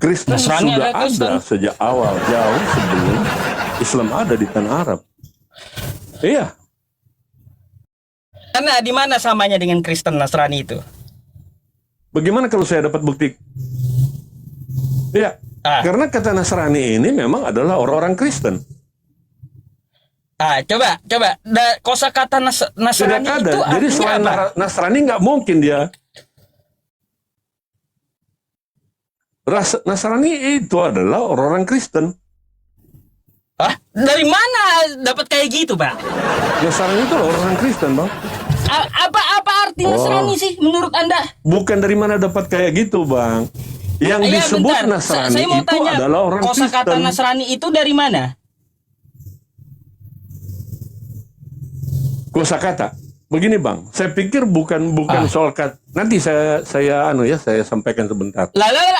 Kristen Nasrani sudah adalah Kristen. ada sejak awal, jauh sebelum Islam ada di tanah Arab. Iya. Karena di mana samanya dengan Kristen Nasrani itu? Bagaimana kalau saya dapat bukti? Iya. Karena kata Nasrani ini memang adalah orang-orang Kristen. Coba. Kosakata Nasrani Tidak ada. itu Jadi artinya selain apa? Nasrani nggak mungkin dia. Nasrani itu adalah orang-orang Kristen. Dari mana dapat kayak gitu, Pak? Nasrani itu orang-orang Kristen, Bang. Apa arti Nasrani sih menurut Anda? Bukan dari mana dapat kayak gitu, Bang. Yang disebut bentar. Nasrani Saya mau itu tanya, adalah orang Kristen. kosakata Nasrani itu dari mana? Kosakata. Begini, Bang. Saya pikir bukan soal kata. Nanti saya sampaikan sebentar.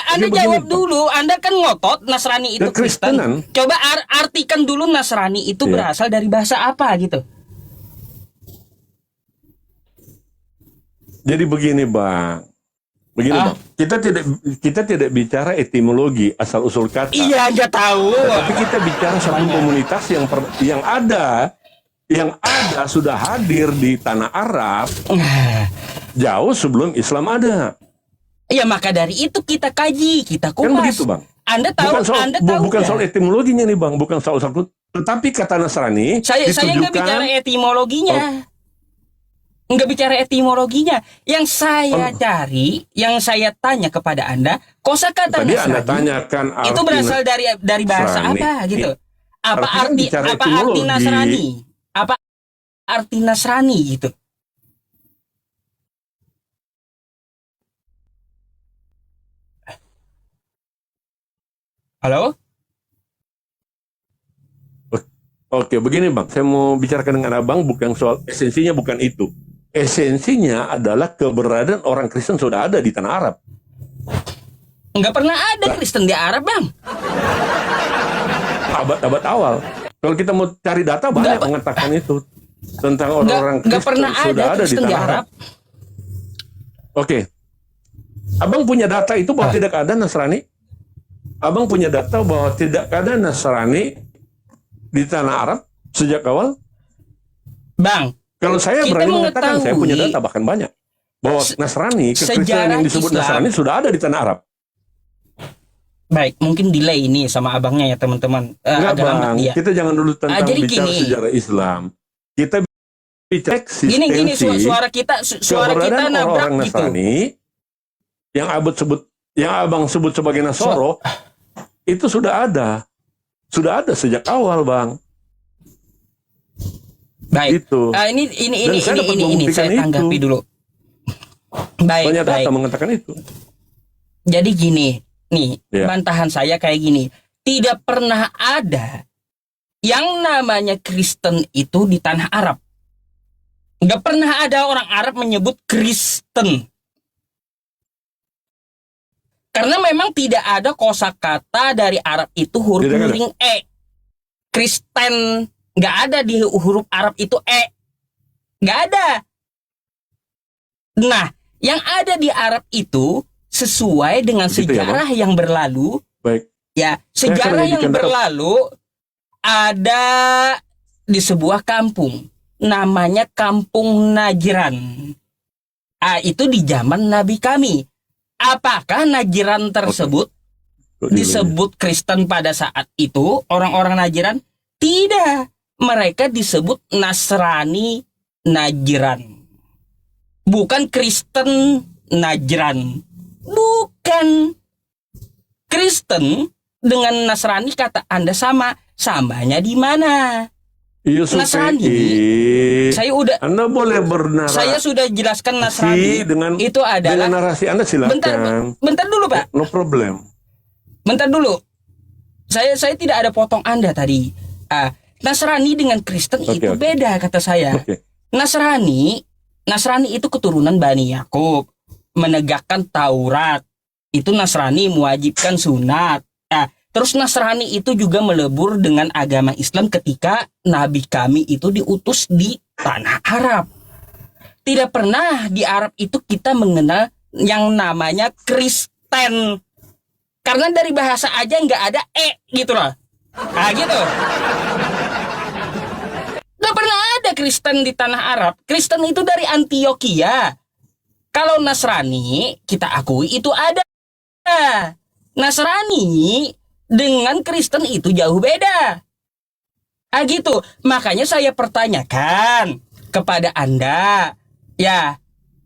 Anda jawab dulu. Anda kan ngotot Nasrani itu Kristen. Coba artikan dulu Nasrani itu berasal dari bahasa apa gitu. Jadi begini, Bang. Bang. Kita tidak bicara etimologi asal usul kata. Iya, nggak tahu. Tapi kita bicara satu komunitas yang ada sudah hadir di tanah Arab jauh sebelum Islam ada. Iya, maka dari itu kita kaji, kita kupas. Kan begitu, Bang. Anda tahu, bukan soal etimologinya nih, Bang, bukan soal satu. Tetapi kata Nasrani saya nggak bicara etimologinya. Nggak bicara etimologinya. Yang saya cari, yang saya tanya kepada Anda, kosakata Nasrani. Anda tanyakan itu berasal dari bahasa Nasrani. apa gitu? Apa arti Nasrani? Apa arti Nasrani gitu? Halo? Oke, begini, Bang. Saya mau bicarakan dengan Abang bukan soal esensinya, bukan itu. Esensinya adalah keberadaan orang Kristen sudah ada di tanah Arab. Nggak pernah ada Kristen di Arab, Bang. Abad-abad awal. Kalau kita mau cari data, banyak mengatakan itu. Tentang orang-orang Kristen sudah ada di tanah Arab. Oke. Abang punya data itu bahwa tidak ada Nasrani? Abang punya data bahwa tidak ada Nasrani di tanah Arab sejak awal? Bang, kalau saya berani mengatakan, saya punya data bahkan banyak, bahwa Nasrani, kekristenan yang disebut Islam, Nasrani sudah ada di tanah Arab. Baik, mungkin delay ini sama abangnya ya teman-teman. Enggak, Bang, kita jangan dulu tentang bicara sejarah Islam. Kita bicara eksistensi. Gini, suara kita nabrak orang Nasrani gitu. Yang abang sebut sebagai Nasoro, itu sudah ada sejak awal, Bang. Baik. Gitu. Ini saya tanggapi dulu. Baik. Banyak data mengatakan itu. Jadi gini, nih bantahan saya kayak gini. Tidak pernah ada yang namanya Kristen itu di tanah Arab. Nggak pernah ada orang Arab menyebut Kristen. Karena memang tidak ada kosakata dari Arab itu huruf miring E. Kristen nggak ada di huruf Arab itu E. Nggak ada. Nah, yang ada di Arab itu sesuai dengan sejarah yang berlalu. Baik. Ya, sejarah yang berlalu ada di sebuah kampung. Namanya Kampung Najran. Itu di zaman Nabi kami. Apakah Najran tersebut disebut Kristen pada saat itu? Orang-orang Najran? Tidak. Mereka disebut Nasrani Najran. Bukan Kristen Najran. Bukan. Kristen dengan Nasrani kata Anda sama. Samanya di mana? Nasrani. Saya udah. Anda boleh bernarasi. Saya sudah jelaskan Nasrani itu adalah. Dengan narasi Anda silakan. Bentar dulu, Pak. No problem. Bentar dulu. Saya tidak ada potong Anda tadi. Nasrani dengan Kristen itu beda kata saya. Nasrani itu keturunan Bani Yakub, menegakkan Taurat. Itu Nasrani mewajibkan sunat. Terus Nasrani itu juga melebur dengan agama Islam ketika Nabi kami itu diutus di tanah Arab. Tidak pernah di Arab itu kita mengenal yang namanya Kristen. Karena dari bahasa aja nggak ada gitu loh. Nah gitu. Nggak pernah ada Kristen di tanah Arab. Kristen itu dari Antioquia. Kalau Nasrani, kita akui itu ada. Nasrani dengan Kristen itu jauh beda. Ah gitu. Makanya saya pertanyakan kepada Anda, ya,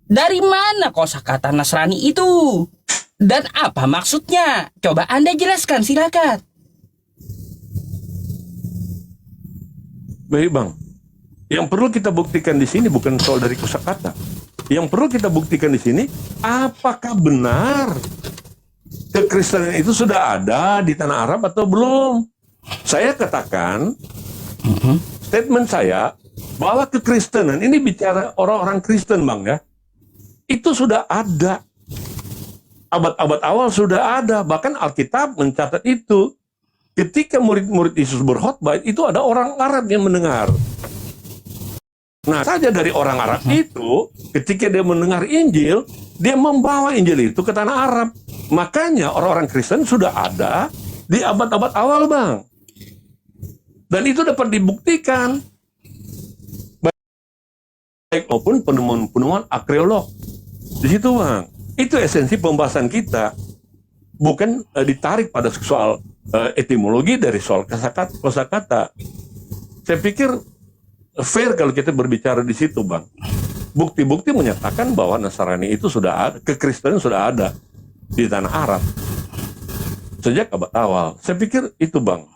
dari mana kosakata Nasrani itu? Dan apa maksudnya? Coba Anda jelaskan, silakan. Baik Bang, yang perlu kita buktikan di sini bukan soal dari kosakata. Yang perlu kita buktikan di sini, apakah benar kekristenan itu sudah ada di tanah Arab atau belum? Saya katakan, statement saya, bahwa kekristenan ini bicara orang-orang Kristen Bang ya, itu sudah ada. Abad-abad awal sudah ada, bahkan Alkitab mencatat itu. Ketika murid-murid Yesus berkhotbah, itu ada orang Arab yang mendengar. Nah, saja dari orang Arab itu, ketika dia mendengar Injil, dia membawa Injil itu ke tanah Arab. Makanya orang-orang Kristen sudah ada di abad-abad awal, Bang. Dan itu dapat dibuktikan. Baik maupun penemuan-penemuan arkeolog. Di situ, Bang. Itu esensi pembahasan kita. Bukan ditarik pada soal etimologi dari soal kosakata. Saya pikir fair kalau kita berbicara di situ, Bang. Bukti-bukti menyatakan bahwa Nasrani itu sudah ada, kekristenan sudah ada di tanah Arab sejak abad awal. Saya pikir itu, Bang.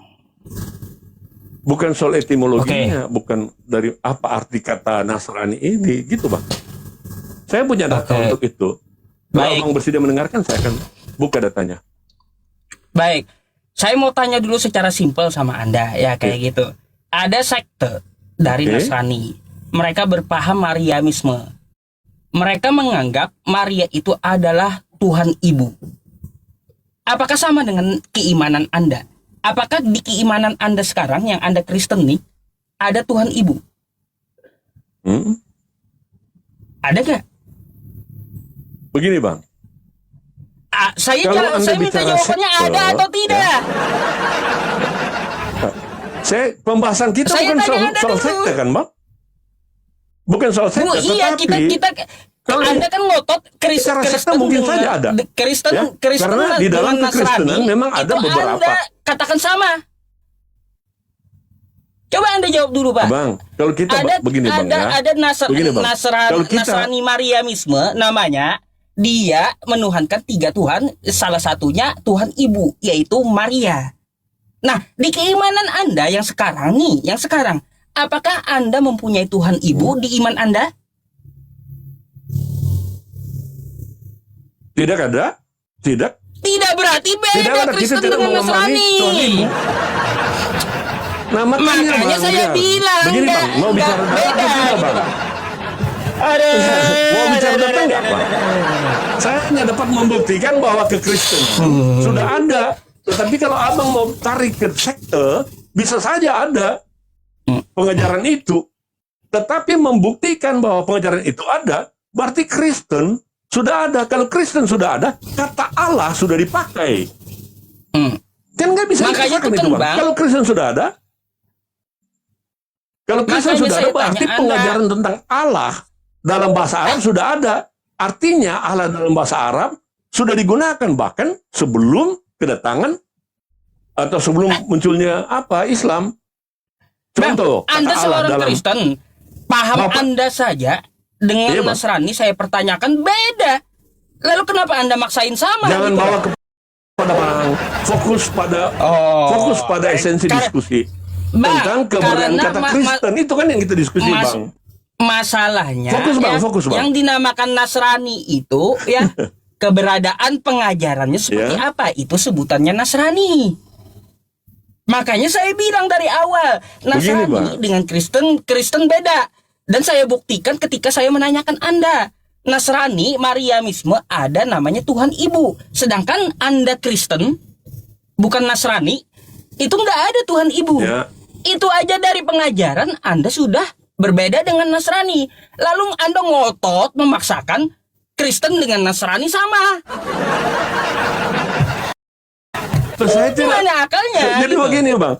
Bukan soal etimologinya, bukan dari apa arti kata Nasrani ini, gitu, Bang. Saya punya data untuk itu. Kalau Abang bersedia mendengarkan, saya akan buka datanya. Baik, saya mau tanya dulu secara simpel sama Anda, ya kayak gitu. Ada sekte dari Nasrani. Mereka berpaham Mariamisme. Mereka menganggap Maria itu adalah Tuhan Ibu. Apakah sama dengan keimanan Anda? Apakah di keimanan Anda sekarang yang Anda Kristen nih ada Tuhan Ibu? Ada gak? Begini, Bang. Saya minta jawabannya sekte, ada atau tidak? Ya. Pembahasan kita bukan soal sekte kan, Bang? Bukan soal sekte, iya, tetapi kalau Anda kan ngotot Kristen mungkin saja ada. Kristen karena di dalam kekristenan memang ada beberapa. Anda katakan sama. Coba Anda jawab dulu, Pak. Bang, kalau kita begini, Bang, ya. Ada Nasrani Mariamisme namanya. Dia menuhankan 3 Tuhan, salah satunya Tuhan Ibu, yaitu Maria. Nah, di keimanan Anda yang sekarang nih, apakah Anda mempunyai Tuhan Ibu di iman Anda? Tidak ada. Tidak berarti beda Kristen dengan Nasrani. Nah, makanya saya bilang begini, Bang, mau bicara beda gitu, Bang. Mau bicara data nggak, Pak? Saya hanya dapat membuktikan bahwa kekristenan sudah ada. Tetapi kalau Abang mau tarik ke sekte, bisa saja ada pengajaran itu. Tetapi membuktikan bahwa pengajaran itu ada, berarti Kristen sudah ada. Kalau Kristen sudah ada, kata Allah sudah dipakai. Kan nggak bisa dikatakan itu, Bang. Kalau Kristen sudah ada, berarti pengajaran tentang Allah dalam bahasa Arab sudah ada. Artinya Allah dalam bahasa Arab sudah digunakan bahkan sebelum kedatangan atau sebelum munculnya Islam. Contoh, Anda seorang Kristen, paham Anda saja dengan Nasrani saya pertanyakan beda. Lalu kenapa Anda maksain sama? Jangan gitu bawa kepada Bang. Fokus pada esensi diskusi. Tentang keberadaan kata Kristen itu kan yang kita diskusi, Bang. Masalahnya fokus, Bang. Yang dinamakan Nasrani itu ya keberadaan pengajarannya seperti apa? Itu sebutannya Nasrani. Makanya saya bilang dari awal Nasrani dengan Kristen beda. Dan saya buktikan ketika saya menanyakan Anda. Nasrani, Mariamisme ada namanya Tuhan Ibu. Sedangkan Anda Kristen bukan Nasrani, itu nggak ada Tuhan Ibu. Itu aja dari pengajaran Anda sudah berbeda dengan Nasrani. Lalu Anda ngotot memaksakan Kristen dengan Nasrani sama. Terus saya tidak. Mana akalnya? Jadi gitu. begini Bang,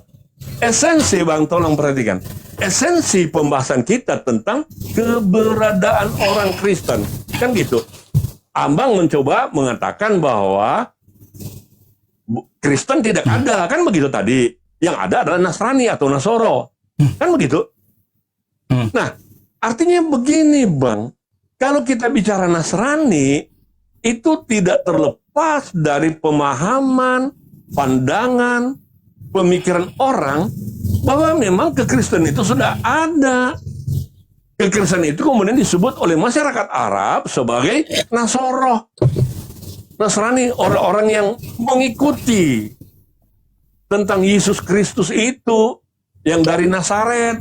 esensi Bang, tolong perhatikan. Esensi pembahasan kita tentang keberadaan orang Kristen. Kan gitu. Abang mencoba mengatakan bahwa Kristen tidak ada. Kan begitu tadi. Yang ada adalah Nasrani atau Nasoro. Kan begitu. Nah, artinya begini Bang. Kalau kita bicara Nasrani, itu tidak terlepas dari pemahaman, pandangan, pemikiran orang bahwa memang kekristenan itu sudah ada. Kekristenan itu kemudian disebut oleh masyarakat Arab sebagai Nasoro. Nasrani, orang-orang yang mengikuti tentang Yesus Kristus itu yang dari Nazaret.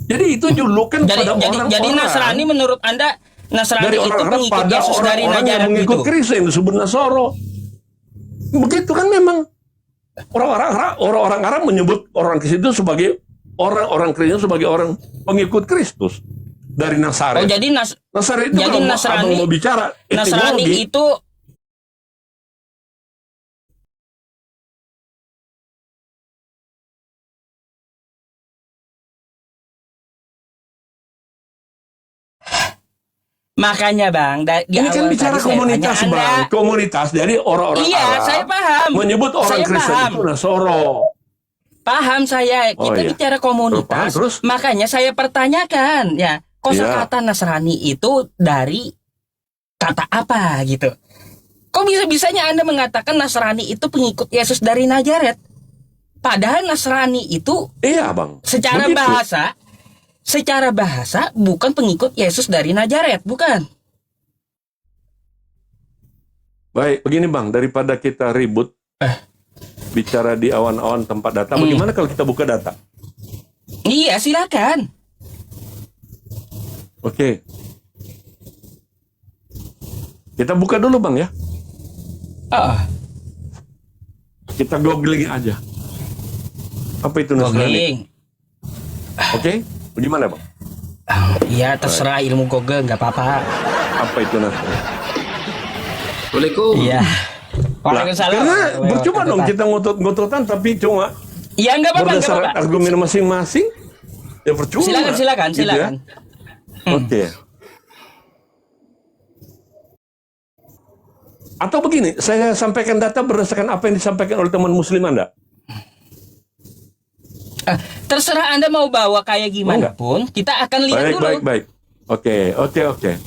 Jadi itu julukan pada orang-orang. Jadi Nasrani menurut Anda, Nasrani dari itu orang-orang pengikut pada Yesus dari orang-orang yang Nazaret mengikut gitu. Kristus disebut Nasoro. Begitu kan memang orang-orang Arab menyebut orang Kristen itu sebagai orang Kristen sebagai orang pengikut Kristus dari Nazaret. Oh, jadi Nazaret itu jadi kalau Nasrani, abang mau bicara Nasrani etimologi, itu makanya Bang, di ini kan awal bicara tadi saya komunitas tanya Bang, Anda, komunitas. Jadi orang-orang iya, Arab saya paham. menyebut orang Saya Kristen paham. itu Nasoro. Paham saya, Oh, kita iya. bicara komunitas. Terus? Makanya saya pertanyakan, ya, kosakata Nasrani itu dari kata apa gitu? Kok bisa-bisanya Anda mengatakan Nasrani itu pengikut Yesus dari Nazaret? Padahal Nasrani itu Iya Bang. secara Begitu. bahasa bukan pengikut Yesus dari Nazaret, bukan? Baik, begini Bang, daripada kita ribut bicara di awan-awan tempat data, bagaimana kalau kita buka data? Iya, silakan. Oke. Kita buka dulu Bang ya. Oh, Kita googling aja. Apa itu Nasrani? googling. Oke? Bagaimana Bang? Iya, terserah ilmu Google, nggak apa-apa. Apa itu Nasrani? Assalamualaikum. Iya. Nah, Waalaikumsalam. karena percuma dong kita ngotot-ngototan tapi cuma Iya, nggak apa-apa, nggak berdasarkan apa-apa. argumen masing-masing. Ya percuma. Silakan. Gitu ya. Oke. Atau begini, saya sampaikan data berdasarkan apa yang disampaikan oleh teman muslim Anda. Terserah Anda mau bawa kayak gimana pun, kita akan lihat dulu. Baik. Oke.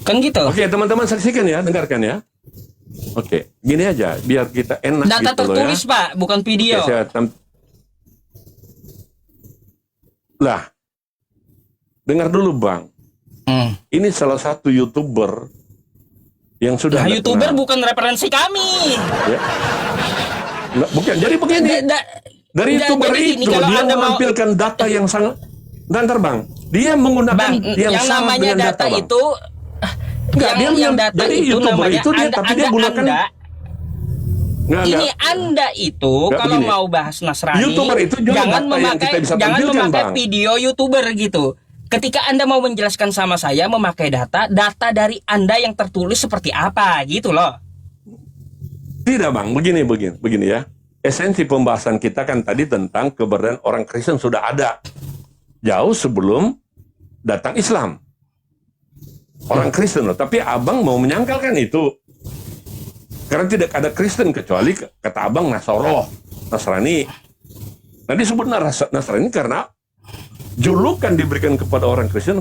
Kan gitu. Oke, teman-teman saksikan ya, dengarkan ya. Oke, gini aja, biar kita enak Data gitu loh ya. tertulis, Pak, bukan video. Oke, Lah, dengar dulu Bang. Ini salah satu YouTuber yang sudah Nah, Anda YouTuber kenal. bukan referensi kami. Ya. Nggak, bukan. Jadi begini. Dari YouTuber jadi gini, itu kalau dia Anda mau- menampilkan data yang sangat. Nanti Bang, dia menggunakan Bang, yang, yang sama namanya dengan data Bang. itu Enggak, yang data jadi itu YouTuber namanya itu dia, tapi dia gunakan Nggak, ini nggak. Anda itu Nggak, kalau begini. mau bahas Nasrani, YouTuber itu juga jangan data yang kita bisa jangan tampilkan, memakai Bang. video YouTuber gitu. Ketika Anda mau menjelaskan sama saya memakai data dari Anda yang tertulis seperti apa gitu loh. Tidak Bang, begini ya. Esensi pembahasan kita kan tadi tentang keberadaan orang Kristen sudah ada jauh sebelum datang Islam. Orang Kristen loh, tapi Abang mau menyangkalkan itu. Karena tidak ada Kristen kecuali kata Abang Nasoro, Nasrani. Nah disebut Nasrani karena julukan diberikan kepada orang Kristen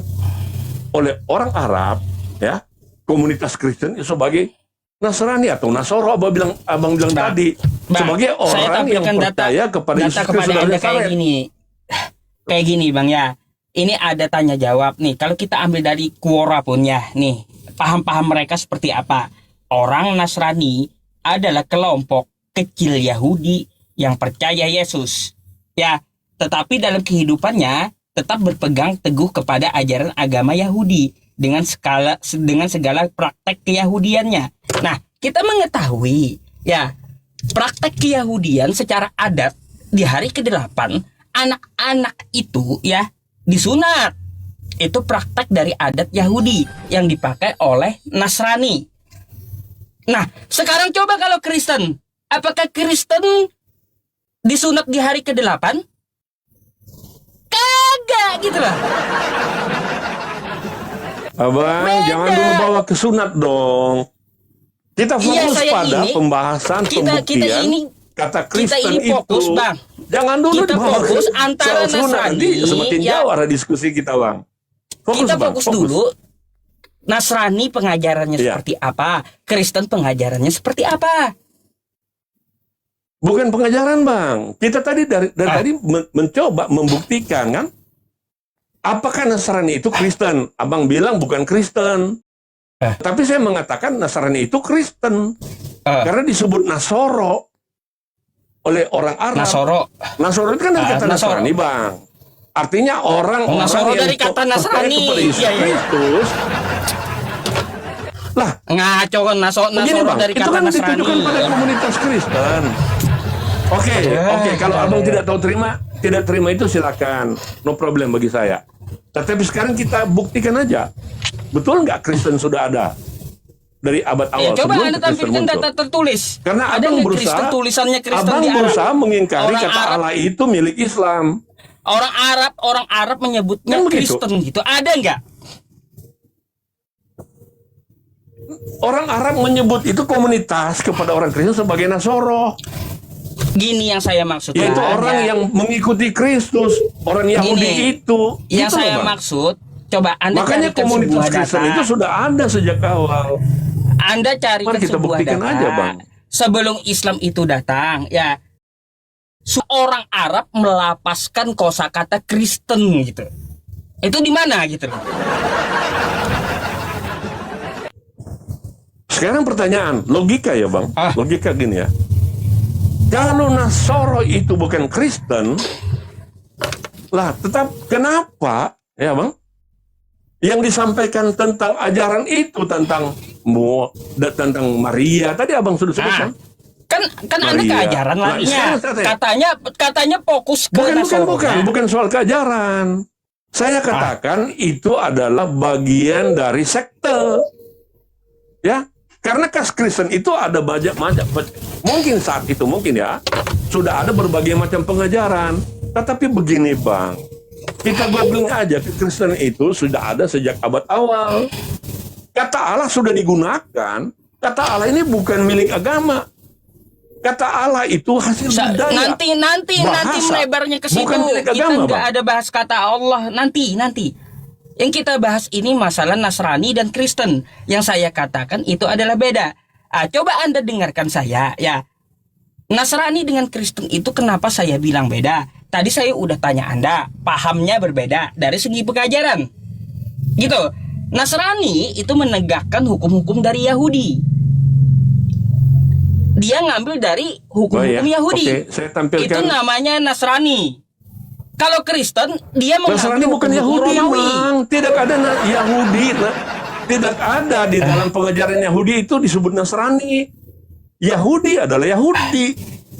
oleh orang Arab, ya, komunitas Kristen sebagai Nasrani atau Nasoro. Abang bilang tadi sebagai orang yang percaya kepada Yesus Kristus dari Anda kayak Nazaret. kayak gini Bang ya. Ini ada tanya jawab nih. Kalau kita ambil dari Quora pun ya, nih paham-paham mereka seperti apa? Orang Nasrani adalah kelompok kecil Yahudi yang percaya Yesus, ya. Tetapi dalam kehidupannya tetap berpegang teguh kepada ajaran agama Yahudi dengan segala praktek keyahudiannya. Nah, kita mengetahui ya praktek keyahudian secara adat di hari ke-8 anak-anak itu ya disunat. Itu praktek dari adat Yahudi yang dipakai oleh Nasrani. Nah, sekarang coba kalau Kristen, Apakah Kristen disunat di hari ke-8? Kagak gitu loh. Abang, Beda. jangan dulu bawa ke sunat dong. Kita fokus saya pada ini- pembahasan kita pembuktian ini kata kita Kristen ini fokus, itu. Bang. Jangan dulu Kita dibawa ke fokus antara soal sunat. Nanti Nasrani, semakin ya. jauh arah diskusi kita, Bang. Kita Bang, fokus dulu. Nasrani pengajarannya Iya. seperti apa? Kristen pengajarannya seperti apa? Bukan pengajaran, Bang. Kita tadi dari tadi mencoba membuktikan kan. Apakah Nasrani itu Kristen? Abang bilang bukan Kristen. Tapi saya mengatakan Nasrani itu Kristen. Karena disebut Nasoro oleh orang Arab. Nasoro itu kan dari kata Nasoro. Nasrani, Bang. Artinya orang-orang Nasoro yang dari kata percaya Nasrani. kepada Yesus Iya, iya. Kristus. Lah, Ngaco kan begini, Nasoro Bang, dari itu kata kan Nasrani. ditujukan pada komunitas Kristen. Oke, kalau abang tidak terima itu silakan, no problem bagi saya. Tetapi sekarang kita buktikan aja, betul nggak Kristen sudah ada dari abad awal Ya, coba sebelum Anda Kristen tampilkan muncul? data tertulis. Karena ada abang nggak berusaha, Kristen tulisannya Kristen abang di Arab? berusaha mengingkari Orang kata Arab. Allah itu milik Islam. Orang Arab menyebutnya Kan begitu. Kristen gitu. Ada nggak? Orang Arab menyebut itu komunitas kepada orang Kristen sebagai Nasoro. Gini yang saya maksud. Yaitu Bang. orang yang mengikuti Kristus, orang Yahudi Gini, itu. Yang Itu saya loh, Bang. maksud, coba Anda Makanya carikan komunitas sebuah Kristen data. itu sudah ada sejak awal. Anda carikan Mari kita sebuah buktikan data. aja, Bang. Sebelum Islam itu datang, ya seorang Arab melapaskan kosakata Kristen gitu. Itu di mana gitu? Sekarang pertanyaan, logika ya, Bang. Ah. Logika gini ya. Kalau Nasoro itu bukan Kristen, lah tetap kenapa, ya Bang? Yang disampaikan tentang ajaran itu tentang Maria, tadi Abang sudah sebutkan. Kan ada Maria. keajaran Nah, lainnya. sekarang Katanya fokus ke Nasoro. Bukan soal keajaran. Saya katakan itu adalah bagian dari sekte. Ya, karena kas Kristen itu ada banyak macam. Mungkin saat itu ya sudah ada berbagai macam pengajaran. Tetapi begini, Bang, kita googling aja, Kristen itu sudah ada sejak abad awal. Kata Allah sudah digunakan. Kata Allah ini bukan milik agama. Kata Allah itu hasil budaya. Nanti bahasa. melebarnya ke situ. Bukan milik Kita agama, nggak Bang. ada bahas kata Allah nanti. Yang kita bahas ini masalah Nasrani dan Kristen. Yang saya katakan itu adalah beda. Coba Anda dengarkan saya ya. Nasrani dengan Kristen itu kenapa saya bilang beda? Tadi saya udah tanya Anda, pahamnya berbeda dari segi pengajaran. Gitu. Nasrani itu menegakkan hukum-hukum dari Yahudi. Dia ngambil dari hukum-hukum Yahudi. Oke, saya tampilkan. Itu namanya Nasrani. Kalau Kristen, dia Nasrani mengambil bukan hukum-hukum Yahudi, Romawi. Bang. Tidak ada Yahudi. Tidak ada di dalam pengajaran Yahudi itu disebut Nasrani. Yahudi adalah Yahudi.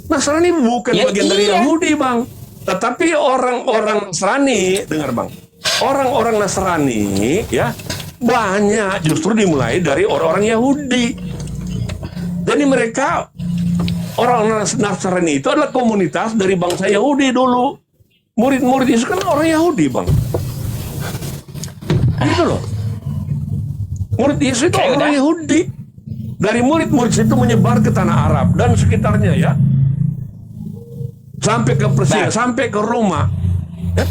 Nasrani bukan Ya, bagian dari iya. Yahudi, Bang. Tetapi orang-orang Nasrani, dengar, Bang. Orang-orang Nasrani ya banyak justru dimulai dari orang-orang Yahudi. Jadi mereka orang Nasrani itu adalah komunitas dari bangsa Yahudi dulu. Murid-murid Yesus kan orang Yahudi, Bang. Gitu loh. Murid Yesus itu Kayak orang udah. Yahudi. Dari murid-murid itu menyebar ke tanah Arab dan sekitarnya ya. Sampai ke Persia, sampai ke Roma. Ya.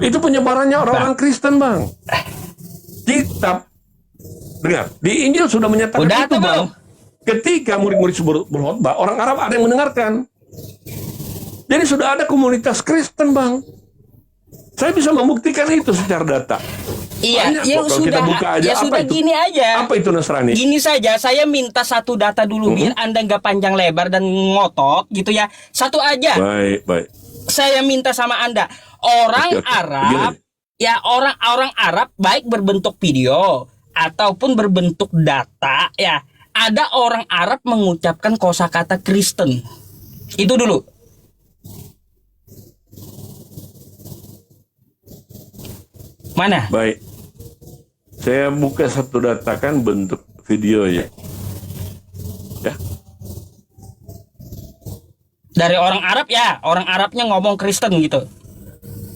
Itu penyebarannya orang-orang Kristen, Bang. Kitab, dengar, di Injil sudah menyatakan Udah itu, tuh, Bang. Bang. Ketika murid-murid berkhotbah, orang Arab ada yang mendengarkan. Jadi sudah ada komunitas Kristen, Bang. Saya bisa membuktikan itu secara data. Iya, Banyak ya kok, kalau sudah, kita buka aja. ya Apa sudah itu? gini aja. Apa itu Nasrani? Gini saja, saya minta satu data dulu biar Anda nggak panjang lebar dan ngotot gitu ya. Satu aja. Baik. Saya minta sama Anda, orang Oke. Arab, ya orang Arab baik berbentuk video ataupun berbentuk data, ya ada orang Arab mengucapkan kosakata Kristen. Itu dulu. Mana? Baik. Saya buka satu data kan bentuk video ya. Ya. Dari orang Arab ya, orang Arabnya ngomong Kristen gitu.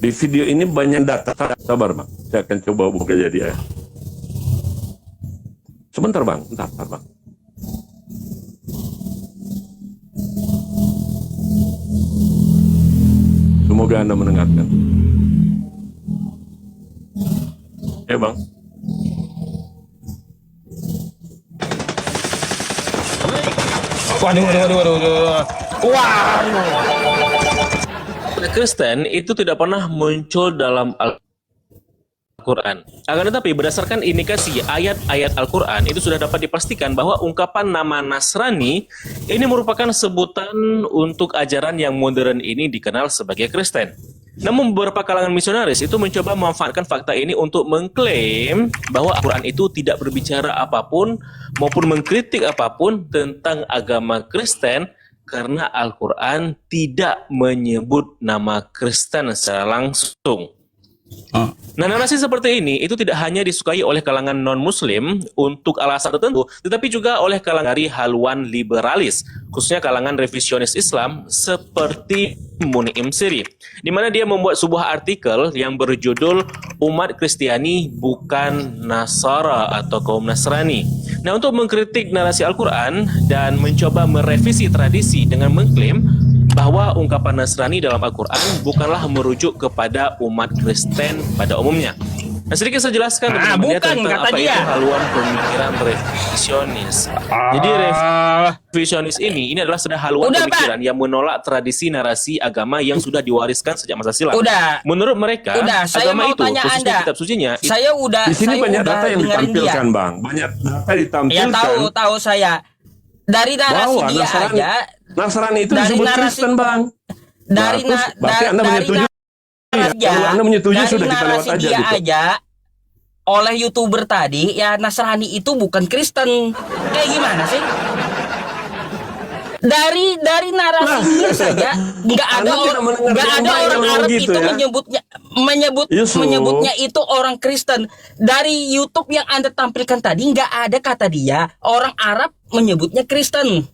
Di video ini banyak data. Sabar bang, saya akan coba buka jadi ya. Sebentar bang, bentar bang. Semoga Anda mendengarkan. Ya bang. Waduh. Kristen itu tidak pernah muncul dalam Al-Quran. Akan tetapi berdasarkan indikasi ayat-ayat Al-Quran itu sudah dapat dipastikan bahwa ungkapan nama Nasrani ini merupakan sebutan untuk ajaran yang modern ini dikenal sebagai Kristen. Namun beberapa kalangan misionaris itu mencoba memanfaatkan fakta ini untuk mengklaim bahwa Al-Quran itu tidak berbicara apapun maupun mengkritik apapun tentang agama Kristen karena Al-Quran tidak menyebut nama Kristen secara langsung. Nah, narasi seperti ini itu tidak hanya disukai oleh kalangan non-muslim untuk alasan tertentu, tetapi juga oleh kalangan dari haluan liberalis, khususnya kalangan revisionis Islam seperti Mun'im Siri, di mana dia membuat sebuah artikel yang berjudul Umat Kristiani Bukan Nasara atau Kaum Nasrani. Nah, untuk mengkritik narasi Al-Quran dan mencoba merevisi tradisi dengan mengklaim bahwa ungkapan Nasrani dalam Al-Quran bukanlah merujuk kepada umat Kristen pada umumnya. Nah, sedikit saya jelaskan bukan, tentang kata apa dia. itu haluan pemikiran revisionis. Jadi revisionis ini adalah sudah haluan pemikiran yang menolak tradisi narasi agama yang sudah diwariskan sejak masa silam. Menurut mereka, saya agama mau itu tanya khususnya Anda. kitab sucinya. Di sini banyak data yang ditampilkan bang, banyak data ditampilkan. Ya tahu saya. Dari narasi bahwa dia aja. Nasrani itu dari disebut narasi, Kristen bang. Berarti Anda menyetujui. Kalau Anda menyetujui sudah kita lewat aja dia gitu. aja oleh YouTuber tadi ya Nasrani itu bukan Kristen. Kayak gimana sih? Dari narasi dia saja nggak ada orang Arab gitu itu ya? menyebutnya itu orang Kristen. Dari YouTube yang Anda tampilkan tadi nggak ada kata dia orang Arab menyebutnya Kristen.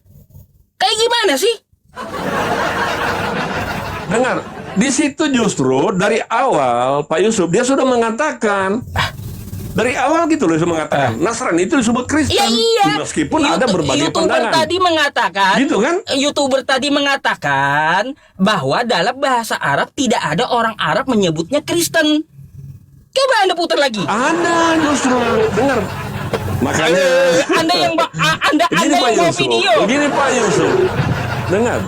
Kayak gimana sih? Dengar, di situ justru dari awal Pak Yusuf dia sudah mengatakan dari awal gitu loh, sudah mengatakan Nasrani itu disebut Kristen. Ya, iya. Meskipun ada berbagai YouTuber pandangan. tadi mengatakan, gitu kan? YouTuber tadi mengatakan bahwa dalam bahasa Arab tidak ada orang Arab menyebutnya Kristen. Coba Anda putar lagi. Ada justru, dengar. Makanya Anda yang mau video. Begini Pak Yusuf. Dengar.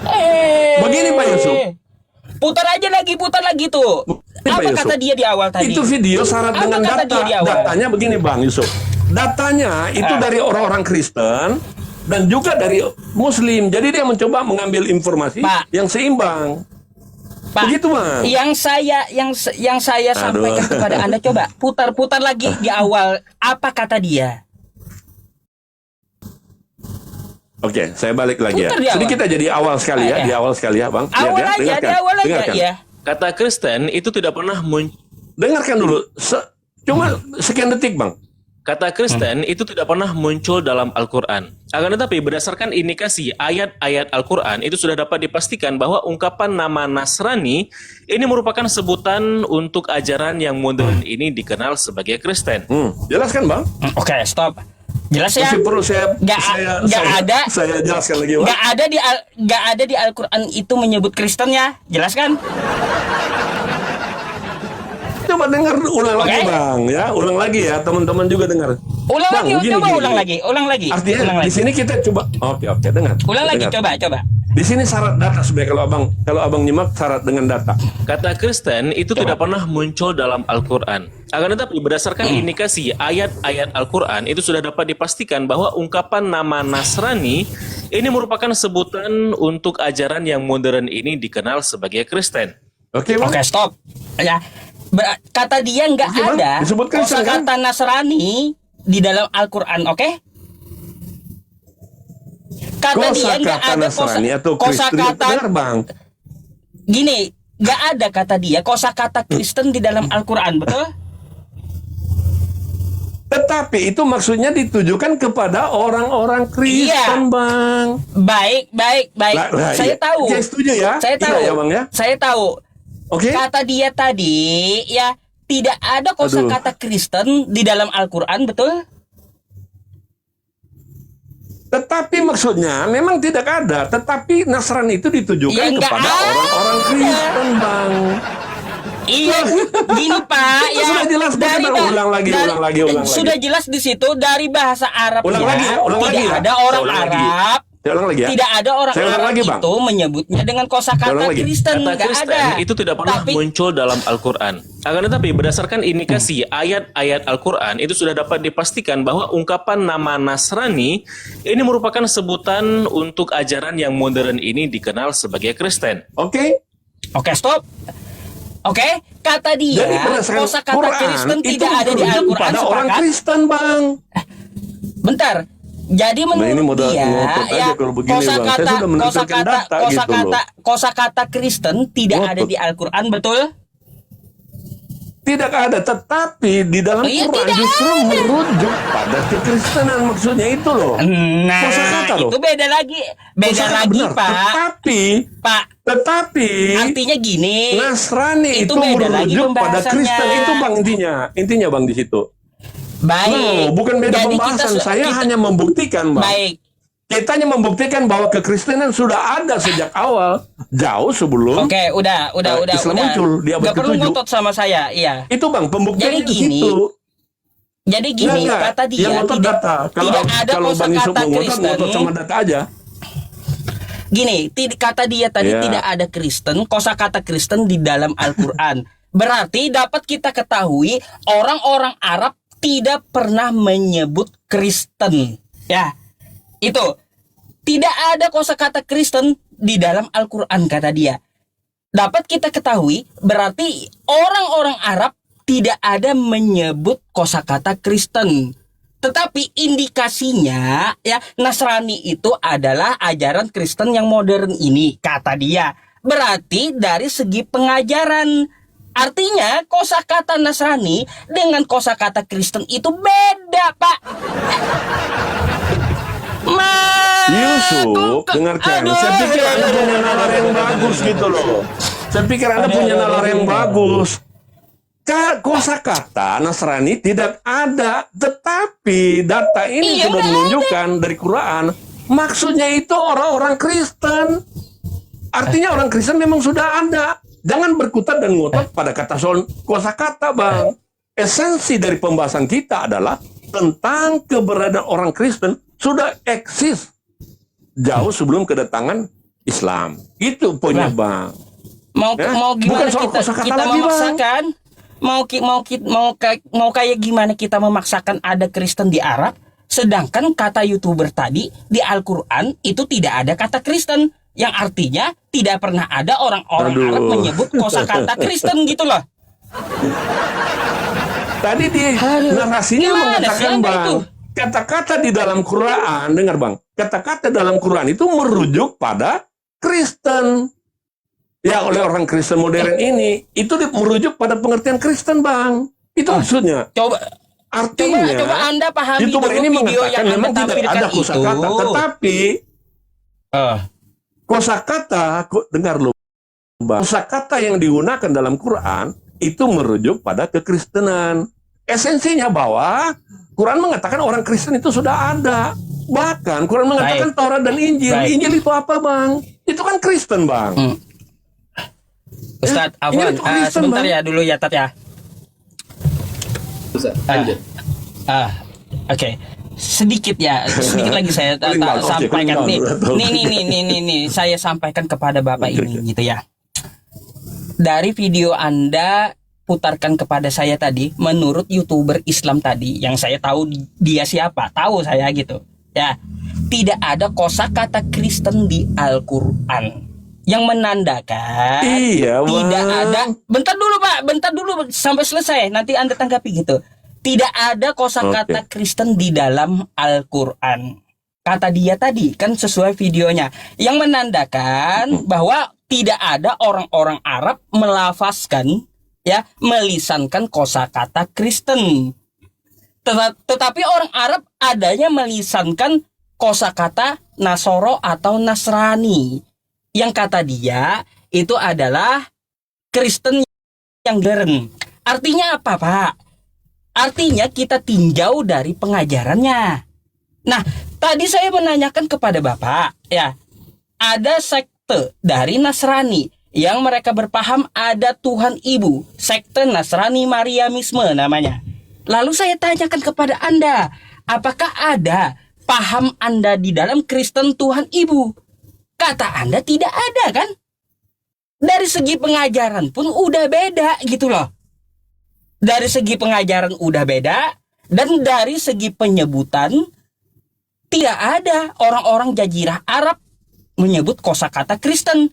Begini Pak Yusuf. Putar lagi tuh. Apa kata dia di awal tadi? Itu video syarat dengan data. Datanya begini Bang Yusuf. Datanya itu dari orang-orang Kristen dan juga dari Muslim. Jadi dia mencoba mengambil informasi yang seimbang. Pak, begitu Bang. Yang saya sampaikan kepada Anda, coba putar lagi di awal. Apa kata dia? Oke, saya balik lagi ya. Putar Jadi kita jadi awal sekali ya, di awal sekali ya, Bang. Di awal aja ya. Kata Kristen itu tidak pernah muncul. Dengarkan dulu. Cuma sekian detik, Bang. Kata Kristen itu tidak pernah muncul dalam Al-Quran. Akan tetapi berdasarkan indikasi ayat-ayat Al-Quran itu sudah dapat dipastikan bahwa ungkapan nama Nasrani ini merupakan sebutan untuk ajaran yang modern ini dikenal sebagai Kristen. Jelaskan Bang. Oke, stop. Jelas ya? Masih perlu saya jelaskan lagi, Bang. Nggak ada di Al-Quran itu menyebut Kristen ya. Jelaskan. Coba dengar ulang lagi Bang ya, ulang lagi ya, teman-teman juga dengar. Ulang lagi. Artinya di sini kita coba. Oke, dengar. Ulang lagi, coba. Di sini syarat data sebenarnya kalau abang nyimak syarat dengan data. Kata Kristen itu tidak pernah muncul dalam Al-Quran. Akan tetapi berdasarkan indikasi ayat-ayat Al-Quran itu sudah dapat dipastikan bahwa ungkapan nama Nasrani ini merupakan sebutan untuk ajaran yang modern ini dikenal sebagai Kristen. Oke, Bang. Oke, stop. Ya. Kata dia nggak ada kosakata Nasrani di dalam Al-Quran, oke? Kata dia nggak ada kosakata. Bang. Gini, nggak ada kata dia kosakata Kristen di dalam Al-Quran, betul? Tetapi itu maksudnya ditujukan kepada orang-orang Kristen, Bang. Baik. Saya tahu. Saya setuju ya. Saya tahu. Iya, ya, Bang ya. Saya tahu. Oke. Kata dia tadi, ya tidak ada kosakata Kristen di dalam Al-Quran, betul? Tetapi maksudnya memang tidak ada. Tetapi Nasrani itu ditujukan Ya, nggak kepada ada. orang-orang Kristen, Bang. Iya, gini Pak, Itu sudah jelas, ulang lagi. Sudah jelas di situ dari bahasa Arab Ulang lagi ya, ulang tidak lagi ya. ada orang Ulang lagi. Arab. Saya ulang lagi ya. Tidak ada orang Saya ulang Arab lagi, Bang. itu menyebutnya dengan Saya kosakata ulang lagi. Kristen, Kata nggak Kristen ada. itu tidak pernah Tapi muncul dalam Al-Quran. Akan tetapi berdasarkan indikasi ayat-ayat Al-Quran itu sudah dapat dipastikan bahwa ungkapan nama Nasrani ini merupakan sebutan untuk ajaran yang modern ini dikenal sebagai Kristen. Oke. Oke, stop. Oke, kata dia Jadi berdasarkan kosakata Quran Kristen itu tidak ada di merujuk Al-Quran, pada orang sepakat? Kristen, Bang. Bentar. Jadi menurut ini modal dia, ngotot aja kalau begini, Bang. Saya sudah menentukan data gitu loh. kosakata Kristen tidak ada Ngotot. di Al-Quran, betul? Tidak ada, tetapi di dalam Iya, Quran tidak justru merujuk pada kekristenan, maksudnya itu loh. Nah, Kosakata loh. itu beda lagi. Beda Kosakata lagi, benar. Pak. Pak, Tetapi artinya gini. Nasrani itu itu beda lagi merujuk pada pembahasannya. Kristen itu, Bang, intinya Bang di situ. Baik. Bukan beda Jadi pembahasan. Saya hanya membuktikan, Bang. Baik. Kita hanya membuktikan bahwa kekristenan sudah ada sejak awal, jauh sebelum Oke, udah. Islam muncul di abad Gak perlu ke-7. ngotot sama saya, iya. Itu, Bang, pembuktiannya Jadi di gini, situ. Jadi gini, Enggak, kata dia yang ngotot data. tidak ada Kalau Bang Yusuf kosakata mau Kristen. ngotot sama data aja. Gini, kata dia tadi Iya. tidak ada Kristen, kosakata Kristen di dalam Al-Quran. Berarti dapat kita ketahui orang-orang Arab tidak pernah menyebut Kristen. Ya, itu. Tidak ada kosakata Kristen di dalam Al-Quran, kata dia. Dapat kita ketahui berarti orang-orang Arab tidak ada menyebut kosakata Kristen. Tetapi indikasinya ya Nasrani itu adalah ajaran Kristen yang modern ini, kata dia. Berarti dari segi pengajaran, artinya kosakata Nasrani dengan kosakata Kristen itu beda, Pak. Yusuf, dengarkan. Saya pikir Anda punya nalar yang bagus gitu loh. Saya pikir Anda punya nalar yang bagus. Kosakata Nasrani tidak ada, tetapi data ini sudah menunjukkan dari Quran. Maksudnya itu orang-orang Kristen. Artinya orang Kristen memang sudah ada. Jangan berkutat dan ngotot pada kata soal kosakata, Bang. Esensi dari pembahasan kita adalah tentang keberadaan orang Kristen sudah eksis jauh sebelum kedatangan Islam. Itu poinnya, Bang. Mau Bukan gimana soal kosakata kita lagi, memaksakan? Mau kayak gimana kita memaksakan ada Kristen di Arab, sedangkan kata YouTuber tadi di Al-Quran itu tidak ada kata Kristen, yang artinya tidak pernah ada orang-orang Arab menyebut kosakata Kristen gitu loh. Tadi di narasinya Gimana mengatakan, sih Anda Bang, itu? kata-kata di dalam Quran, dengar, Bang, kata-kata dalam Quran itu merujuk pada Kristen. Ya, oleh orang Kristen modern ini, itu merujuk pada pengertian Kristen, Bang. Itu maksudnya. Artinya, Coba Anda pahami YouTuber dulu ini video mengatakan yang Anda memang tidak tampilkan ada kosakata, itu. tetapi kosakata, dengar lu, Bang, kosakata yang digunakan dalam Quran itu merujuk pada kekristenan. Esensinya bahwa Quran mengatakan orang Kristen itu sudah ada. Bahkan Quran mengatakan Taurat dan Injil. Injil itu apa, Bang? Itu kan Kristen, Bang. Ustadz, Afwan, sebentar ya dulu ya, Tat ya. Lanjut. Oke. Sedikit lagi saya sampaikan nih, saya sampaikan kepada Bapak ini gitu ya. Dari video Anda putarkan kepada saya tadi, menurut YouTuber Islam tadi yang saya tahu dia siapa, tahu saya gitu. Ya. Tidak ada kosakata Kristen di Al-Qur'an. Yang menandakan tidak ada. Bentar dulu sampai selesai, nanti Anda tanggapi gitu. Tidak ada kosakata Kristen di dalam Al-Qur'an. Kata dia tadi kan sesuai videonya, yang menandakan bahwa tidak ada orang-orang Arab melafazkan ya, melisankan kosakata Kristen. Tetapi orang Arab adanya melisankan kosakata Nasoro atau Nasrani, yang kata dia itu adalah Kristen yang modern. Artinya apa, Pak? Artinya kita tinjau dari pengajarannya. Nah, tadi saya menanyakan kepada Bapak, ya, ada sekte dari Nasrani yang mereka berpaham ada Tuhan Ibu, sekte Nasrani Mariamisme namanya. Lalu saya tanyakan kepada Anda, apakah ada paham Anda di dalam Kristen Tuhan Ibu? Kata Anda tidak ada, kan? Dari segi pengajaran pun udah beda gitu loh. Dari segi pengajaran udah beda, dan dari segi penyebutan tidak ada orang-orang jazirah Arab menyebut kosakata Kristen.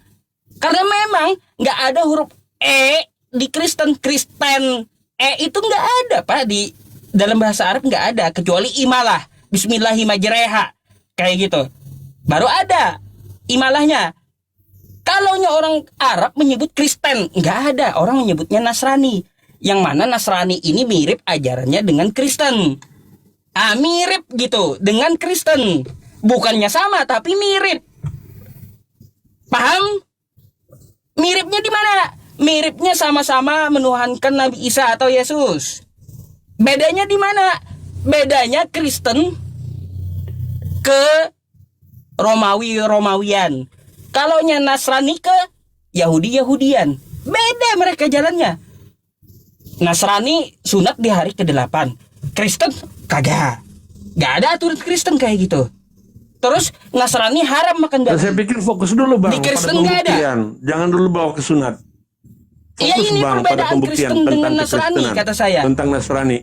Karena memang nggak ada huruf E di Kristen. Kristen E itu nggak ada, Pak, di dalam bahasa Arab nggak ada, kecuali imalah, Bismillahirrahmanirrahim, kayak gitu. Baru ada imalahnya. Kalaunya orang Arab menyebut Kristen, nggak ada. Orang menyebutnya Nasrani. Yang mana Nasrani ini mirip ajarannya dengan Kristen. Mirip gitu dengan Kristen. Bukannya sama, tapi mirip. Paham? Miripnya di mana? Miripnya sama-sama menuhankan Nabi Isa atau Yesus. Bedanya di mana? Bedanya Kristen ke Romawian. Kalaunya Nasrani ke Yahudi-Yahudian. Beda mereka jalannya. Nasrani sunat di hari ke-8. Kristen kagak. Gak ada aturan Kristen kayak gitu. Terus Nasrani haram makan daging. Saya pikir fokus dulu, Bang, Di Kristen pada nggak ada. pembuktian. Jangan dulu bawa ke sunat. Iya, Fokus, ini Bang, pada perbedaan pembuktian Kristen dengan tentang Nasrani, kekristenan. kata saya. Tentang Nasrani.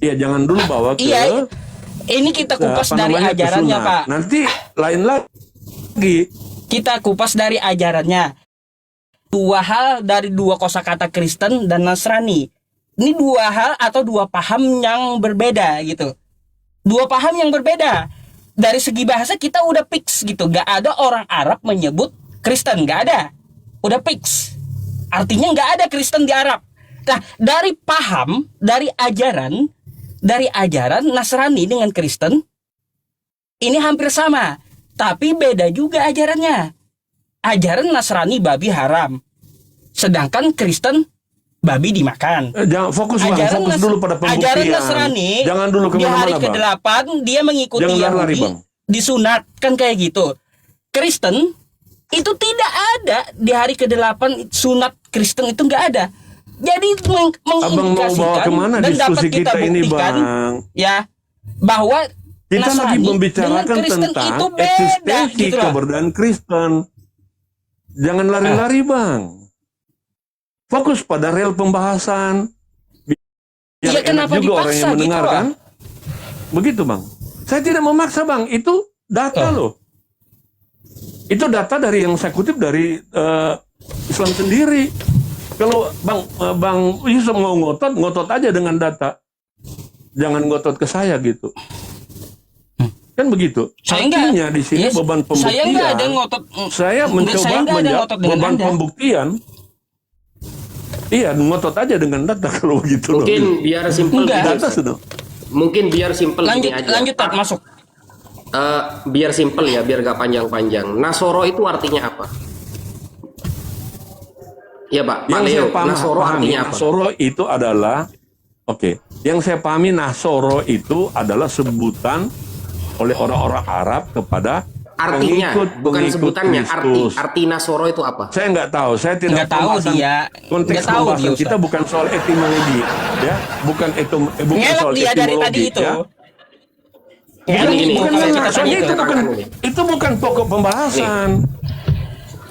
Iya, jangan dulu bawa ke Iya, ini kita kupas apa dari namanya, ke ajarannya, sunat. Pak. Nanti lain lagi. Kita kupas dari ajarannya. Dua hal dari dua kosakata Kristen dan Nasrani. Ini dua hal atau dua paham yang berbeda gitu. Dua paham yang berbeda. Dari segi bahasa kita udah fix gitu. Gak ada orang Arab menyebut Kristen, gak ada. Udah fix. Artinya gak ada Kristen di Arab. Nah, dari paham, dari ajaran Nasrani dengan Kristen, ini hampir sama. Tapi beda juga ajarannya. Ajaran Nasrani babi haram. Sedangkan Kristen babi dimakan. Jangan fokus, Bang. Fokus dulu pada pembuktian. Ajaran Nasrani Jangan dulu di hari kemana-mana, Bang. ke-8 dia mengikuti Jangan lari, Yahudi, Bang. disunat kan kayak gitu. Kristen itu tidak ada di hari ke-8 sunat Kristen itu nggak ada. Jadi Abang mau bawa mengindikasikan kemana dan dapat diskusi kita kita ini, buktikan, Bang? ya, bahwa Kita lagi Nasrani membicarakan dengan Kristen tentang itu beda, eksistensi gitu loh. keberadaan Kristen. Jangan lari-lari, Bang. Fokus pada real pembahasan. Biar Iya, enak kenapa juga dipaksa orang yang gitu, mendengarkan. Begitu, Bang. Saya tidak memaksa, Bang. Itu data loh. Itu data dari yang saya kutip dari Islam sendiri. Kalau Bang Yusuf mau ngotot aja dengan data. Jangan ngotot ke saya gitu. Kan begitu. Saya Artinya enggak. di sini Yes, beban pembuktian. saya enggak ada ngotot. Saya mencoba Saya enggak ada menjawab ngotot dengan beban Anda. pembuktian. Iya, ngotot aja dengan data kalau begitu loh. Mungkin biar simpel Enggak. gini, Data Ustaz. sudah. Mungkin biar simpel Lanjut, gini aja. lanjut Tat, masuk. Biar simpel ya, biar gak panjang-panjang. Nasoro itu artinya apa? Ya Pak, Pak Yang Leo, saya pahami, Nasoro artinya apa? Nasoro itu adalah Yang saya pahami Nasoro itu adalah sebutan oleh orang-orang Arab kepada Artinya, bukan pengikut sebutannya. Kristus. Arti Nasoro itu apa? Saya nggak tahu, saya tidak Nggak tahu pembahasan- dia. konteks Nggak tahu pembahasan dia, kita Ustaz. bukan soal etimologi, ya, bukan Ngelak soal dia dari tadi etimologi, itu. ya. Ngelak Gini, ibu Bukan kalau saya kita ngelak, tanya soalnya itu. itu bukan pokok pembahasan.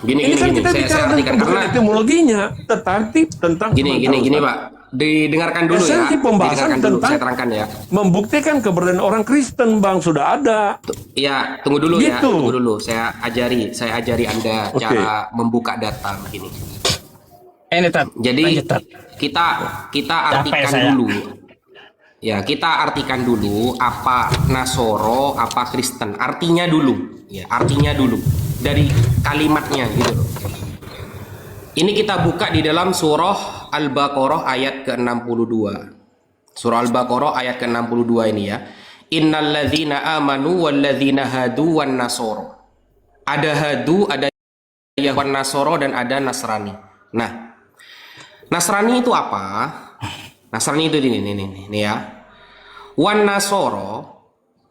Gini, Ini kan kita saya bicara artikan tentang bukan karena etimologinya, tetapi tentang gini Pak. Didengarkan dulu ya. Esensi pembahasan Didengarkan dulu, tentang saya terangkan ya. membuktikan keberadaan orang Kristen, Bang, sudah ada. Ya, tunggu dulu ya, Gitu. tunggu dulu. Saya ajari Anda Oke. cara membuka data begini. Ini Tat. Jadi Lanjut, Tat. kita Capek artikan saya. dulu. Ya, kita artikan dulu apa Nasoro, apa Kristen. Artinya dulu. Ya, artinya dulu. Dari kalimatnya gitu. Ini kita buka di dalam surah Al-Baqarah ayat ke-62. Surah Al-Baqarah ayat ke-62 ini ya. Innalladzina amanu walladzina hadu wan nasoro. Ada hadu, ada Yahwan Nasoro, dan ada Nasrani. Nah, Nasrani itu apa? Nasrani itu ini ya. Wan Nasoro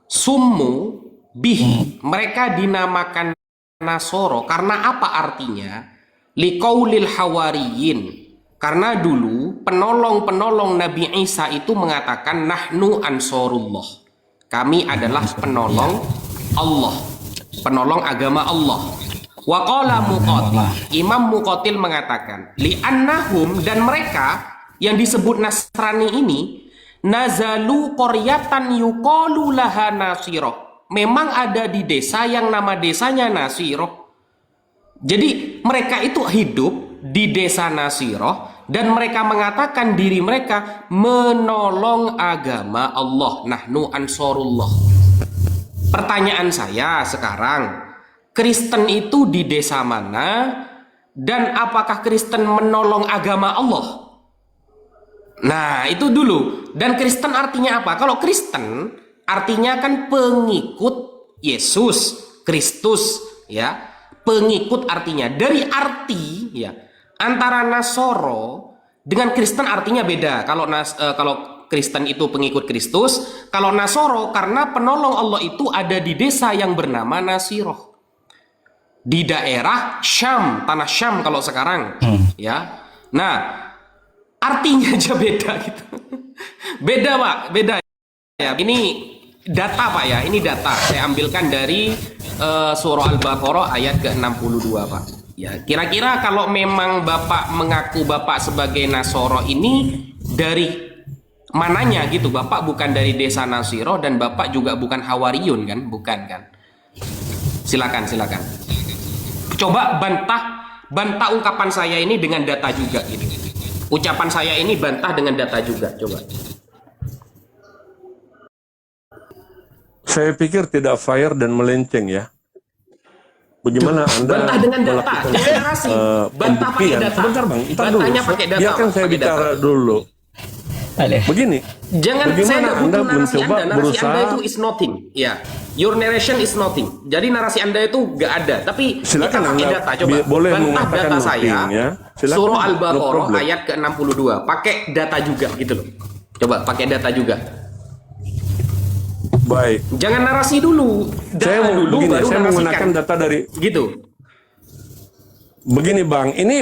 summu bihi. Mereka dinamakan Nasoro karena apa artinya? Liqaulil hawariyin. Karena dulu penolong-penolong Nabi Isa itu mengatakan nahnu ansorullah. Kami adalah penolong Allah, penolong agama Allah. Wa qala Muqatil. Imam Muqatil mengatakan li'annahum, dan mereka yang disebut Nasrani ini nazalu qaryatan yuqalu laha Nasirah. Memang ada di desa yang nama desanya Nasirah. Jadi mereka itu hidup di desa Nasirah dan mereka mengatakan diri mereka menolong agama Allah. Nahnu ansorullah. Pertanyaan saya sekarang, Kristen itu di desa mana, dan apakah Kristen menolong agama Allah? Nah, itu dulu. Dan Kristen artinya apa? Kalau Kristen artinya kan pengikut Yesus Kristus, ya. Pengikut artinya. Dari arti ya, antara Nasoro dengan Kristen artinya beda. Kalau Kristen itu pengikut Kristus, kalau Nasoro karena penolong Allah itu ada di desa yang bernama Nasiroh. Di daerah Syam, tanah Syam kalau sekarang, ya. Nah, artinya aja beda gitu. Beda, Pak, beda ya. Ini data, Pak ya. Ini data. Saya ambilkan dari surah Al-Baqarah ayat ke-62, Pak. Ya, kira-kira kalau memang Bapak mengaku Bapak sebagai Nasoro ini dari mananya gitu? Bapak bukan dari desa Nasiroh dan Bapak juga bukan Hawariyun kan? Bukan kan? Silakan. Coba bantah ungkapan saya ini dengan data juga gitu. Ucapan saya ini bantah dengan data juga, coba. Saya pikir tidak fair dan melenceng ya. Bagaimana Anda bantah dengan data, melakukan narasi, bantah pakai pembuktian? data. Sebentar Bang, ntar dulu. Bantahnya pakai data, Biarkan saya pakai bicara data. dulu. Begini, Jangan, saya bagaimana tidak Anda butuh narasi mencoba Anda. Narasi berusaha Anda itu is nothing. Ya, your narration is nothing. Jadi narasi Anda itu gak ada. Tapi silakan kita pakai Anda data. Coba boleh bantah mengatakan data nothing, saya. ya. Silakan, Surah no Al-Baqarah problem. ayat ke-62. Pakai data juga gitu loh. Coba pakai data juga. Baik. Jangan narasi dulu. Data Saya mau dulu begini, baru saya narasikan. menggunakan data dari Gitu. begini Bang, ini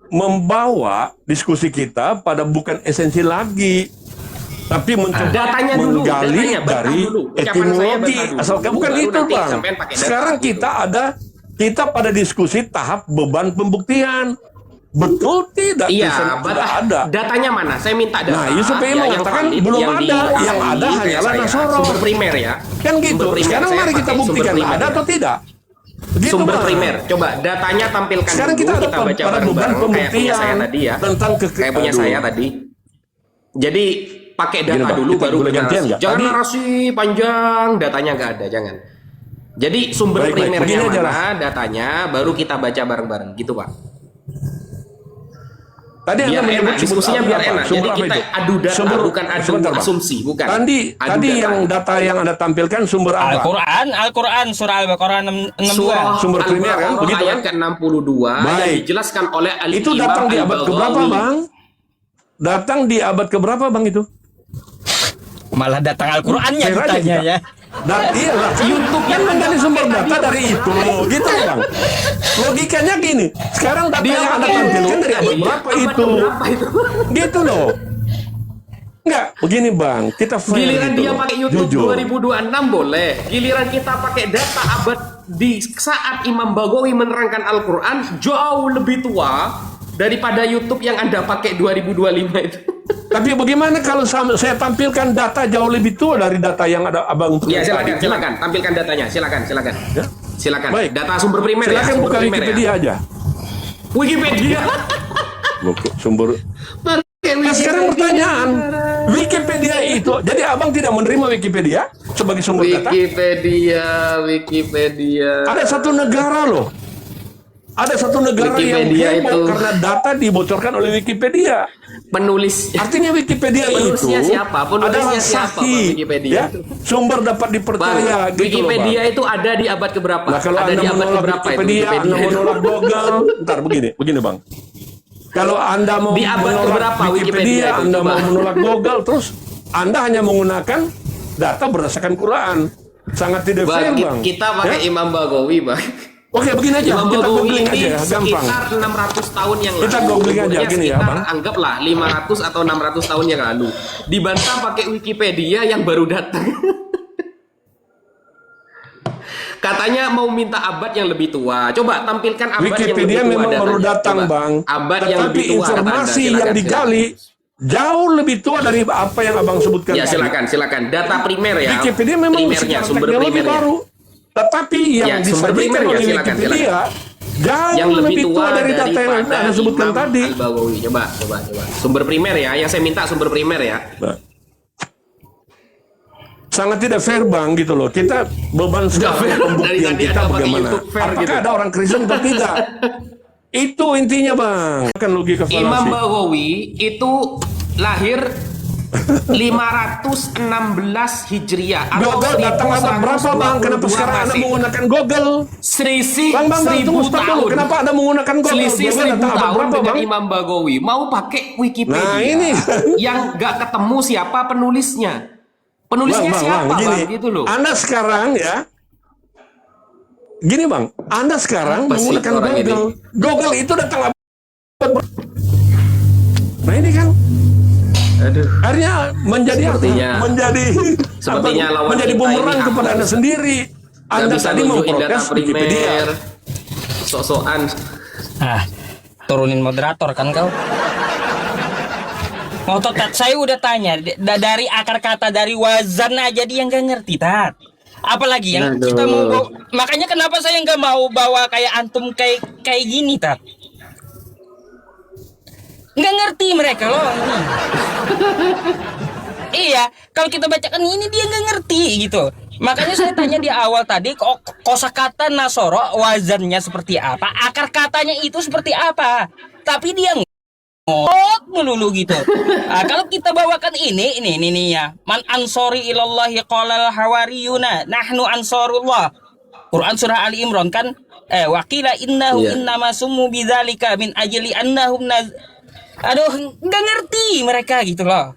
membawa diskusi kita pada bukan esensi lagi, tapi mencoba Datanya dulu, menggali datanya, bantah dari dulu. Ucapan saya etimologi. bantah dulu. Asalkan bukan Baru itu nanti Bang. sampean pakai data, Sekarang gitu. kita pada diskusi tahap beban pembuktian. Betul tidak? Iya, Tidak ada. datanya mana? Saya minta data. Nah, Yusuf ya, yang mengatakan valid, belum yang ada. Yang ada dikasih hanyalah saya. Nasoro. Sumber primer ya. Kan gitu. Sumber primer. Sekarang Saya mari kita pakai sumber buktikan primer, ada ya. atau tidak. Begitu, Sumber Bang. primer. Coba datanya tampilkan Sekarang dulu. kita ada Kita baca pada beban bareng-bareng kayak punya pembuktian saya tadi ya. tentang Kayak punya aduh. saya tadi. Jadi pakai data Gini, Bang, dulu kita baru boleh gantian narasi. nggak? Jangan Tadi- narasi panjang, datanya nggak ada, jangan. Jadi sumber Baik, primernya begini aja mana, lah. datanya, baru kita baca bareng-bareng, gitu Pak. Tadi Biar Anda menyebut enak, diskusinya sumber biar apa? enak. Sumber Jadi apa kita itu? adu data, bukan adu sebentar, Bang. asumsi, bukan. Tadi Adu data. yang data yang Anda tampilkan sumber apa? Al-Quran surah Al-Baqarah 62. Surah Sumber primer kan? Al-Baqarah Begitu ayat kan? ke-62 yang Baik. dijelaskan oleh Itu datang di abad keberapa, Bang? Datang di abad keberapa, Bang, itu? Malah datang Al-Qur'annya Share aja ditanya kita. ya. Dan iyalah, YouTube kan menjadi sumber data dari itu, gitu Bang. Logikanya gini, sekarang data Dia yang Anda pakai tampilkan dari abad Iya, berapa abad itu? keberapa itu? Gitu loh. Enggak, begini Bang, kita fair Giliran gitu dia loh. pakai YouTube Jujur. 2026 boleh. Giliran kita pakai data abad di saat Imam Bagawi menerangkan Al-Quran jauh lebih tua daripada YouTube yang Anda pakai 2025 itu. Tapi bagaimana kalau saya tampilkan data jauh lebih tua dari data yang ada Abang Ya tadi? silakan tampilkan datanya, silakan. Ya? Silakan. Baik. Data sumber primer Silakan ya. buka Wikipedia aja. Wikipedia. Loh, sumber. Nah, sekarang pertanyaan, Wikipedia itu, jadi Abang tidak menerima Wikipedia sebagai sumber data? Wikipedia. Ada satu negara loh Ada satu negara yang Wikipedia heboh itu- karena data dibocorkan oleh Wikipedia. Penulis Artinya Wikipedia Penulisnya itu siapa? Penulisnya adalah siapa, sahih, Pak, Wikipedia? ya? Sumber dapat Bang, dipercaya gitu loh, Wikipedia Bang. itu ada di abad keberapa? Nah, kalau Ada Anda di abad menolak keberapa itu Wikipedia, Anda itu? menolak Google, ntar begini Bang. Kalau Anda mau Di abad menolak keberapa Wikipedia itu? Anda Coba. mau menolak Google, terus Anda hanya menggunakan data berdasarkan Quran. Sangat tidak fair, Bang. Kita pakai Ya? Imam Bagawi, Bang. Oke, begini aja. Imam Kita Bagawi googling ini aja, gampang. sekitar 600 tahun yang lalu. Kita googling aja, Umurnya gini ya, sekitar, Bang. Anggaplah 500 atau 600 tahun yang lalu. Dibantah pakai Wikipedia yang baru datang. Katanya mau minta abad yang lebih tua. Coba tampilkan abad Wikipedia yang lebih tua memang baru datanya. datang, Coba. Bang. Abad yang Tetapi lebih tua kata Anda. informasi Silakan, yang digali jauh lebih tua dari apa yang Abang sebutkan Ya, tadi. silakan. Data primer ya. Wikipedia memang primernya, secara sumber teknologi primernya. baru. Tetapi yang Ya, sumber disajikan primernya, oleh silakan. Wikipedia jauh Yang lebih tua dari data yang daripada Anda sebutkan Imam tadi. Al-Baghawi. Coba. Sumber primer ya, yang saya minta sumber primer ya. Nah. Sangat tidak fair, Bang, gitu loh. Kita beban sekarang fair. Dari pembuktian tadi kita Anda pakai bagaimana. YouTube fair Apakah gitu. ada orang Kristen atau tidak? Itu intinya, Bang. Kan logika Imam falasi. Baghawi itu lahir 516 Hijriah atau Google datang abad berapa, Bang? Kenapa 1122 sekarang Anda Masehi. menggunakan Google? Selisih Bang, tunggu 1000 stop dulu. tahun. Kenapa Anda menggunakan Google? Selisih Google 1000 datang abad tahun berapa, dengan Bang? Imam Baghawi mau pakai Wikipedia. Nah, ini kan. yang nggak ketemu siapa penulisnya. Penulisnya siapa, gini. Bang? Gitu loh. Anda sekarang ya, gini, Bang. Anda sekarang Apa sih menggunakan orang ini? Google. Google itu datang abad ber- Nah, ini kan Aduh. akhirnya menjadi apa? Sepertinya- sepertinya apa? lawan menjadi kita bumerang ini kepada apa? Anda sendiri. Nggak Anda bisa tadi nunjukin data memprotes Wikipedia. primer. Sok-sokan. Ah, turunin moderator kan kau. Ngotot, Tat. Saya udah tanya dari akar kata, dari wazan aja dia nggak ngerti, Tat. Apalagi yang Aduh. kita mau makanya kenapa saya nggak mau bawa kayak antum kayak gini, Tat. Nggak ngerti mereka loh ini. Iya, kalau kita bacakan ini dia nggak ngerti gitu. Makanya saya tanya di awal tadi, kosakata Nasoro wazannya seperti apa, akar katanya itu seperti apa. Tapi dia ngot melulu gitu. Nah, kalau kita bawakan ini ya. Man ansori ilallahi qalal hawariyuna nahnu ansarullah. Quran surah Ali Imran kan waqila innahu Iya. innama summu bidzalika min ajli annahum aduh, nggak ngerti mereka gitu loh.